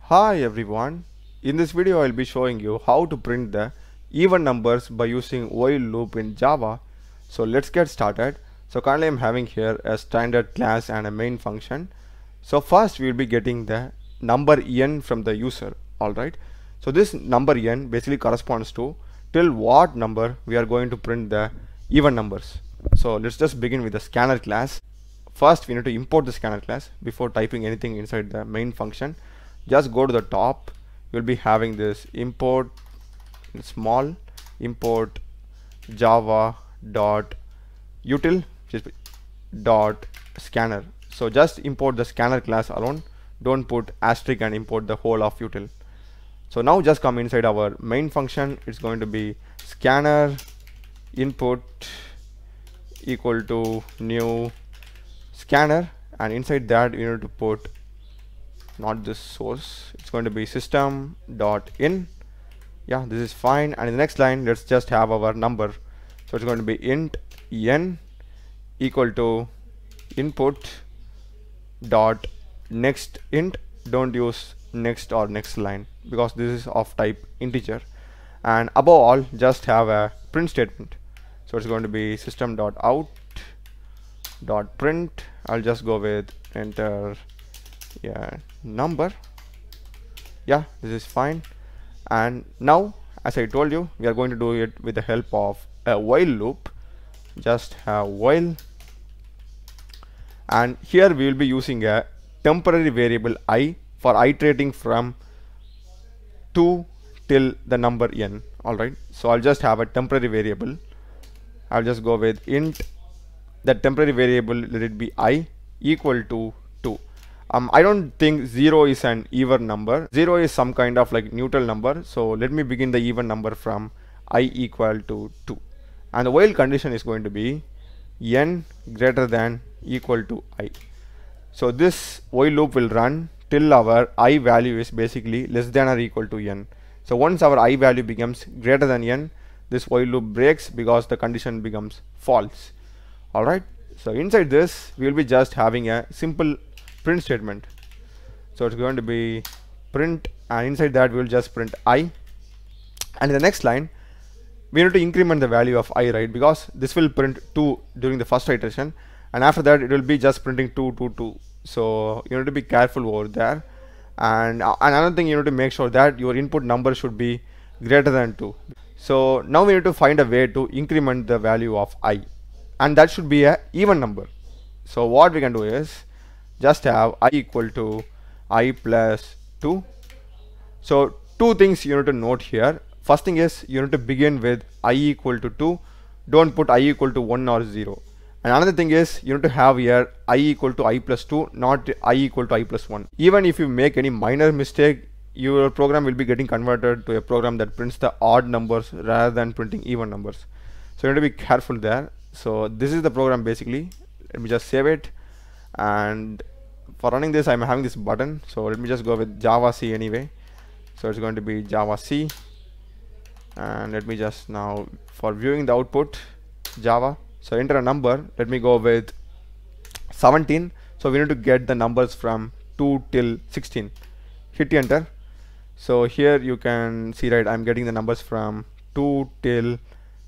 Hi everyone, in this video I'll be showing you how to print the even numbers by using while loop in Java. So let's get started. So currently I'm having here a standard class and a main function. So first we'll be getting the number n from the user. Alright, so this number n basically corresponds to till what number we are going to print the even numbers. So let's just begin with the scanner class. First we need to import the scanner class before typing anything inside the main function. Just go to the top, you'll be having this import small import java dot util dot scanner. So just import the scanner class alone, don't put asterisk and import the whole of util. So now just come inside our main function. It's going to be scanner input equal to new scanner, and inside that you need to put not this source, it's going to be system dot in. Yeah, this is fine. And in the next line let's just have our number. So it's going to be int n equal to input dot next int. Don't use next or next line because this is of type integer. And above all just have a print statement. So it's going to be system dot out dot print. I'll just go with enter number. Yeah, this is fine. And now as I told you, we are going to do it with the help of a while loop. Just have while, and here we will be using a temporary variable I for iterating from 2 till the number n. Alright, so I'll just have a temporary variable. I'll just go with int that temporary variable, let it be I equal to 2. I don't think 0 is an even number. 0 is some kind of like neutral number. So let me begin the even number from I equal to 2. And the while condition is going to be n greater than equal to I. So this while loop will run till our I value is basically less than or equal to n. So once our I value becomes greater than n, this while loop breaks because the condition becomes false. Alright, so inside this we will be just having a simple print statement. So it's going to be print, and inside that we will just print I. And in the next line we need to increment the value of I, right, because this will print 2 during the first iteration, and after that it will be just printing 2 2 2. So you need to be careful over there. And another thing, you need to make sure that your input number should be greater than 2. So now we need to find a way to increment the value of I, and that should be a even number. So what we can do is just have I equal to I plus 2. So two things you need to note here. First thing is you need to begin with I equal to 2. Don't put I equal to 1 or 0. And another thing is you need to have here I equal to I plus 2, not I equal to I plus 1. Even if you make any minor mistake, your program will be getting converted to a program that prints the odd numbers rather than printing even numbers. So you need to be careful there. So this is the program basically. Let me just save it. And for running this I'm having this button, so let me just go with Java C anyway. So it's going to be Java C, and let me just now for viewing the output Java, so enter a number. Let me go with 17. So we need to get the numbers from 2 till 16. Hit enter. So here you can see, right, I'm getting the numbers from 2 till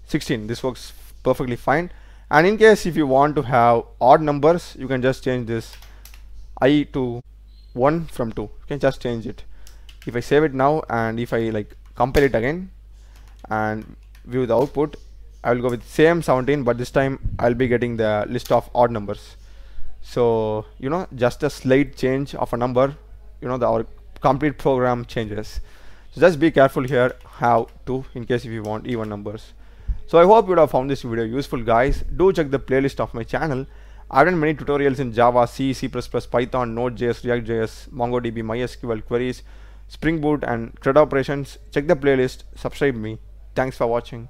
16. This works perfectly fine. And in case if you want to have odd numbers, you can just change this I to 1 from 2. You can just change it. If I save it now and if I like compare it again and view the output, I will go with same 17, but this time I'll be getting the list of odd numbers. So you know, just a slight change of a number, you know, our complete program changes. So just be careful here how to, in case if you want even numbers. So I hope you would have found this video useful, guys. Do check the playlist of my channel. I've done many tutorials in Java, C, C++, Python, Node.js, React.js, MongoDB, MySQL, queries, Spring Boot and CRUD operations. Check the playlist, subscribe me. Thanks for watching.